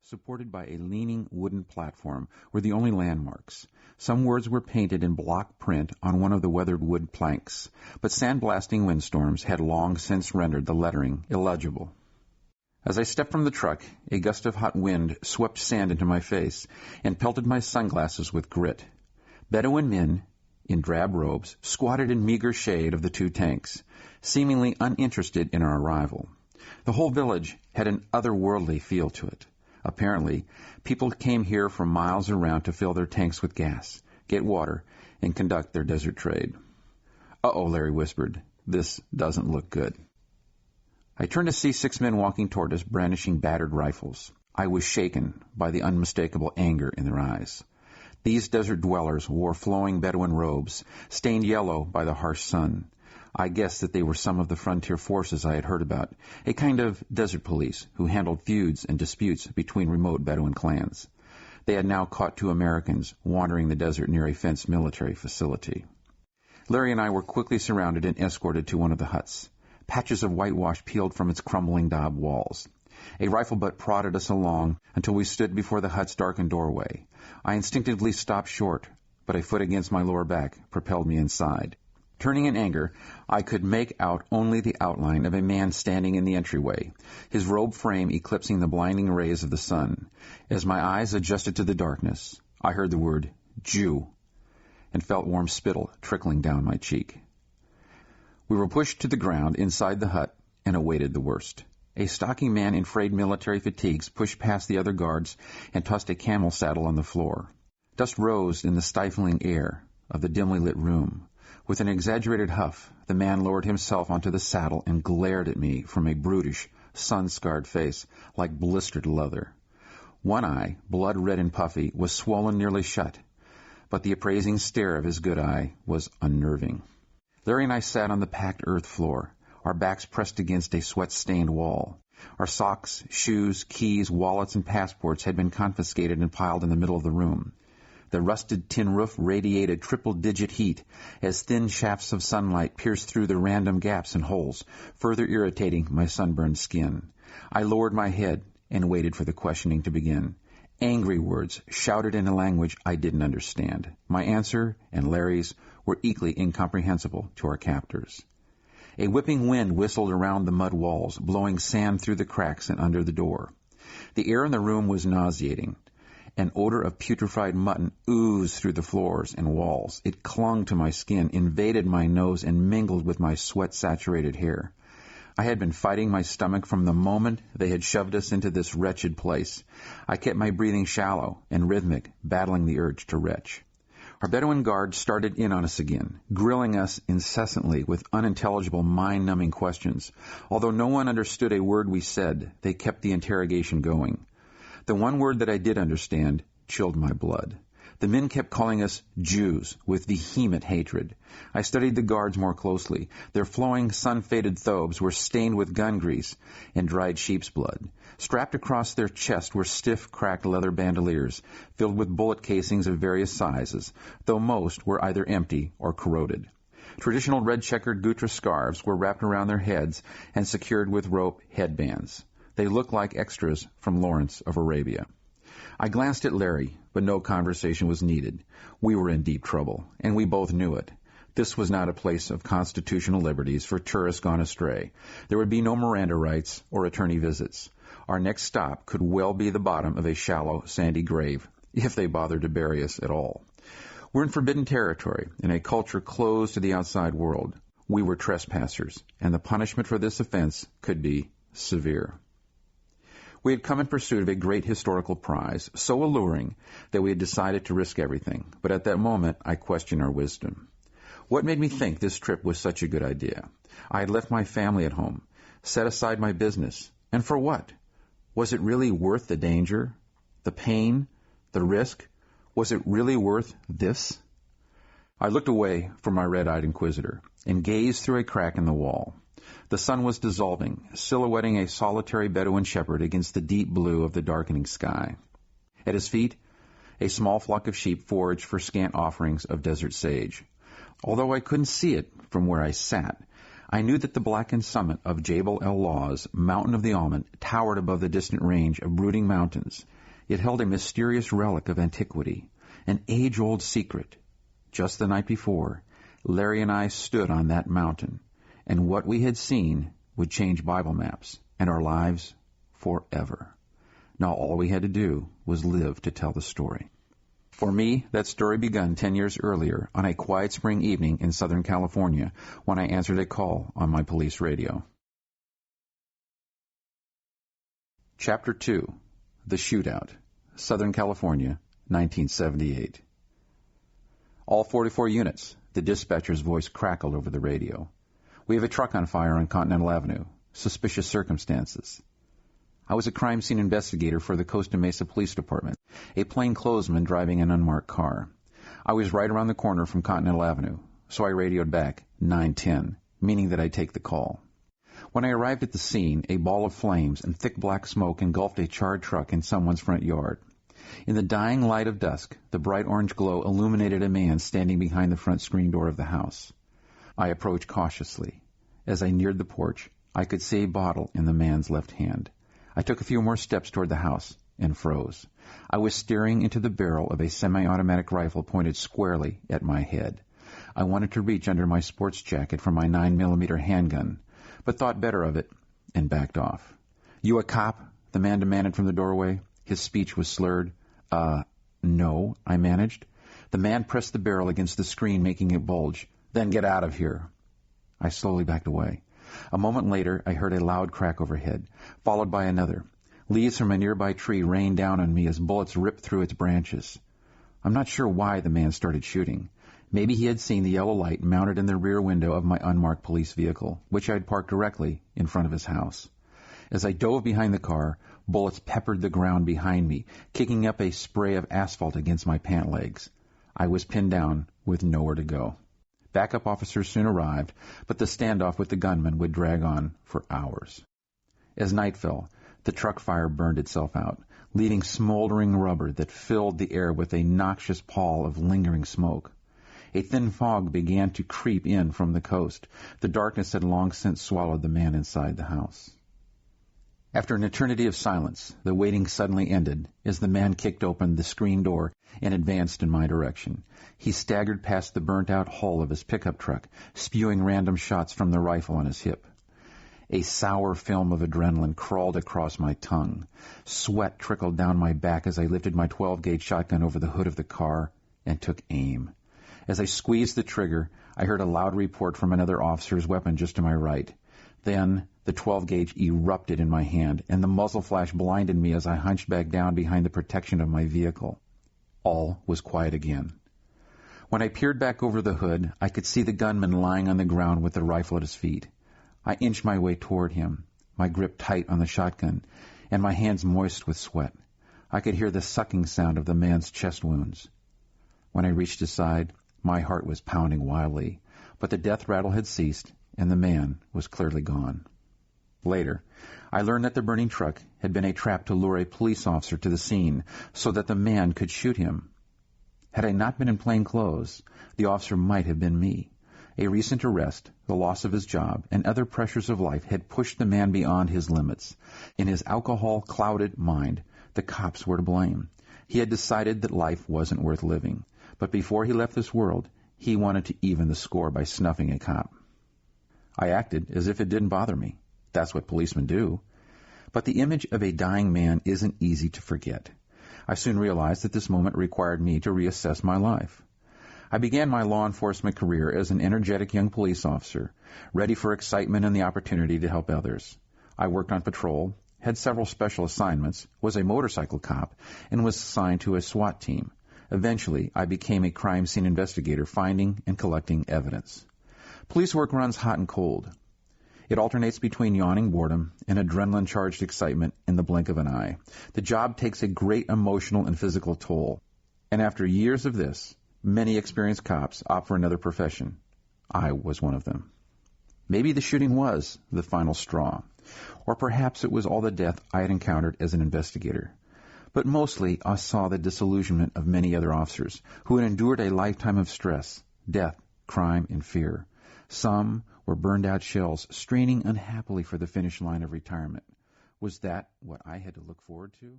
supported by a leaning wooden platform, were the only landmarks. Some words were painted in block print on one of the weathered wood planks, but sandblasting windstorms had long since rendered the lettering illegible. As I stepped from the truck, a gust of hot wind swept sand into my face and pelted my sunglasses with grit. Bedouin men, in drab robes, squatted in meager shade of the two tanks, seemingly uninterested in our arrival. The whole village had an otherworldly feel to it. Apparently, people came here from miles around to fill their tanks with gas, get water, and conduct their desert trade. "Uh-oh," Larry whispered. "This doesn't look good." I turned to see 6 men walking toward us, brandishing battered rifles. I was shaken by the unmistakable anger in their eyes. These desert dwellers wore flowing Bedouin robes, stained yellow by the harsh sun. I guessed that they were some of the frontier forces I had heard about, a kind of desert police who handled feuds and disputes between remote Bedouin clans. They had now caught 2 Americans wandering the desert near a fenced military facility. Larry and I were quickly surrounded and escorted to one of the huts. Patches of whitewash peeled from its crumbling daub walls. A rifle butt prodded us along until we stood before the hut's darkened doorway. I instinctively stopped short, but a foot against my lower back propelled me inside. Turning in anger, I could make out only the outline of a man standing in the entryway, his robe frame eclipsing the blinding rays of the sun. As my eyes adjusted to the darkness, I heard the word Jew and felt warm spittle trickling down my cheek. We were pushed to the ground inside the hut and awaited the worst. A stocky man in frayed military fatigues pushed past the other guards and tossed a camel saddle on the floor. Dust rose in the stifling air of the dimly lit room. With an exaggerated huff, the man lowered himself onto the saddle and glared at me from a brutish, sun-scarred face like blistered leather. One eye, blood-red and puffy, was swollen nearly shut, but the appraising stare of his good eye was unnerving. Larry and I sat on the packed earth floor, our backs pressed against a sweat-stained wall. Our socks, shoes, keys, wallets, and passports had been confiscated and piled in the middle of the room. The rusted tin roof radiated triple-digit heat as thin shafts of sunlight pierced through the random gaps and holes, further irritating my sunburned skin. I lowered my head and waited for the questioning to begin. Angry words, shouted in a language I didn't understand. My answer and Larry's were equally incomprehensible to our captors. A whipping wind whistled around the mud walls, blowing sand through the cracks and under the door. The air in the room was nauseating. An odor of putrefied mutton oozed through the floors and walls. It clung to my skin, invaded my nose, and mingled with my sweat-saturated hair. I had been fighting my stomach from the moment they had shoved us into this wretched place. I kept my breathing shallow and rhythmic, battling the urge to retch. Our Bedouin guards started in on us again, grilling us incessantly with unintelligible, mind-numbing questions. Although no one understood a word we said, they kept the interrogation going. The one word that I did understand chilled my blood. The men kept calling us Jews with vehement hatred. I studied the guards more closely. Their flowing, sun-faded thobes were stained with gun grease and dried sheep's blood. Strapped across their chest were stiff, cracked leather bandoliers filled with bullet casings of various sizes, though most were either empty or corroded. Traditional red-checkered gutra scarves were wrapped around their heads and secured with rope headbands. They looked like extras from Lawrence of Arabia. I glanced at Larry, but no conversation was needed. We were in deep trouble, and we both knew it. This was not a place of constitutional liberties for tourists gone astray. There would be no Miranda rights or attorney visits. Our next stop could well be the bottom of a shallow, sandy grave, if they bothered to bury us at all. We're in forbidden territory, in a culture closed to the outside world. We were trespassers, and the punishment for this offense could be severe. We had come in pursuit of a great historical prize, so alluring that we had decided to risk everything. But at that moment, I questioned our wisdom. What made me think this trip was such a good idea? I had left my family at home, set aside my business. And for what? Was it really worth the danger, the pain, the risk? Was it really worth this? I looked away from my red-eyed inquisitor and gazed through a crack in the wall. The sun was dissolving, silhouetting a solitary Bedouin shepherd against the deep blue of the darkening sky. At his feet, a small flock of sheep foraged for scant offerings of desert sage. Although I couldn't see it from where I sat, I knew that the blackened summit of Jabal el-Lawz, mountain of the almond, towered above the distant range of brooding mountains. It held a mysterious relic of antiquity, an age-old secret. Just the night before, Larry and I stood on that mountain, and what we had seen would change Bible maps and our lives forever. Now all we had to do was live to tell the story. For me, that story begun 10 years earlier on a quiet spring evening in Southern California when I answered a call on my police radio. Chapter 2. The Shootout. Southern California, 1978. All 44 units, the dispatcher's voice crackled over the radio. We have a truck on fire on Continental Avenue. Suspicious circumstances. I was a crime scene investigator for the Costa Mesa Police Department, a plainclothesman driving an unmarked car. I was right around the corner from Continental Avenue, so I radioed back 910, meaning that I'd take the call. When I arrived at the scene, a ball of flames and thick black smoke engulfed a charred truck in someone's front yard. In the dying light of dusk, the bright orange glow illuminated a man standing behind the front screen door of the house. I approached cautiously. As I neared the porch, I could see a bottle in the man's left hand. I took a few more steps toward the house and froze. I was staring into the barrel of a semi-automatic rifle pointed squarely at my head. I wanted to reach under my sports jacket for my 9mm handgun, but thought better of it and backed off. "You a cop?" the man demanded from the doorway. His speech was slurred. No, I managed. The man pressed the barrel against the screen, making it bulge. "Then get out of here." I slowly backed away. A moment later, I heard a loud crack overhead, followed by another. Leaves from a nearby tree rained down on me as bullets ripped through its branches. I'm not sure why the man started shooting. Maybe he had seen the yellow light mounted in the rear window of my unmarked police vehicle, which I had parked directly in front of his house. As I dove behind the car, bullets peppered the ground behind me, kicking up a spray of asphalt against my pant legs. I was pinned down with nowhere to go. Backup officers soon arrived, but the standoff with the gunman would drag on for hours. As night fell, the truck fire burned itself out, leaving smoldering rubber that filled the air with a noxious pall of lingering smoke. A thin fog began to creep in from the coast. The darkness had long since swallowed the man inside the house. After an eternity of silence, the waiting suddenly ended as the man kicked open the screen door and advanced in my direction. He staggered past the burnt-out hull of his pickup truck, spewing random shots from the rifle on his hip. A sour film of adrenaline crawled across my tongue. Sweat trickled down my back as I lifted my 12-gauge shotgun over the hood of the car and took aim. As I squeezed the trigger, I heard a loud report from another officer's weapon just to my right. Then the 12-gauge erupted in my hand, and the muzzle flash blinded me as I hunched back down behind the protection of my vehicle. All was quiet again. When I peered back over the hood, I could see the gunman lying on the ground with the rifle at his feet. I inched my way toward him, my grip tight on the shotgun, and my hands moist with sweat. I could hear the sucking sound of the man's chest wounds. When I reached his side, my heart was pounding wildly, but the death rattle had ceased, and the man was clearly gone. Later, I learned that the burning truck had been a trap to lure a police officer to the scene so that the man could shoot him. Had I not been in plain clothes, the officer might have been me. A recent arrest, the loss of his job, and other pressures of life had pushed the man beyond his limits. In his alcohol-clouded mind, the cops were to blame. He had decided that life wasn't worth living, but before he left this world, he wanted to even the score by snuffing a cop. I acted as if it didn't bother me. That's what policemen do. But the image of a dying man isn't easy to forget. I soon realized that this moment required me to reassess my life. I began my law enforcement career as an energetic young police officer, ready for excitement and the opportunity to help others. I worked on patrol, had several special assignments, was a motorcycle cop, and was assigned to a SWAT team. Eventually, I became a crime scene investigator, finding and collecting evidence. Police work runs hot and cold. It alternates between yawning boredom and adrenaline-charged excitement in the blink of an eye. The job takes a great emotional and physical toll. And after years of this, many experienced cops opt for another profession. I was one of them. Maybe the shooting was the final straw, or perhaps it was all the death I had encountered as an investigator. But mostly I saw the disillusionment of many other officers who had endured a lifetime of stress, death, crime, and fear. Some were burned-out shells, straining unhappily for the finish line of retirement. Was that what I had to look forward to?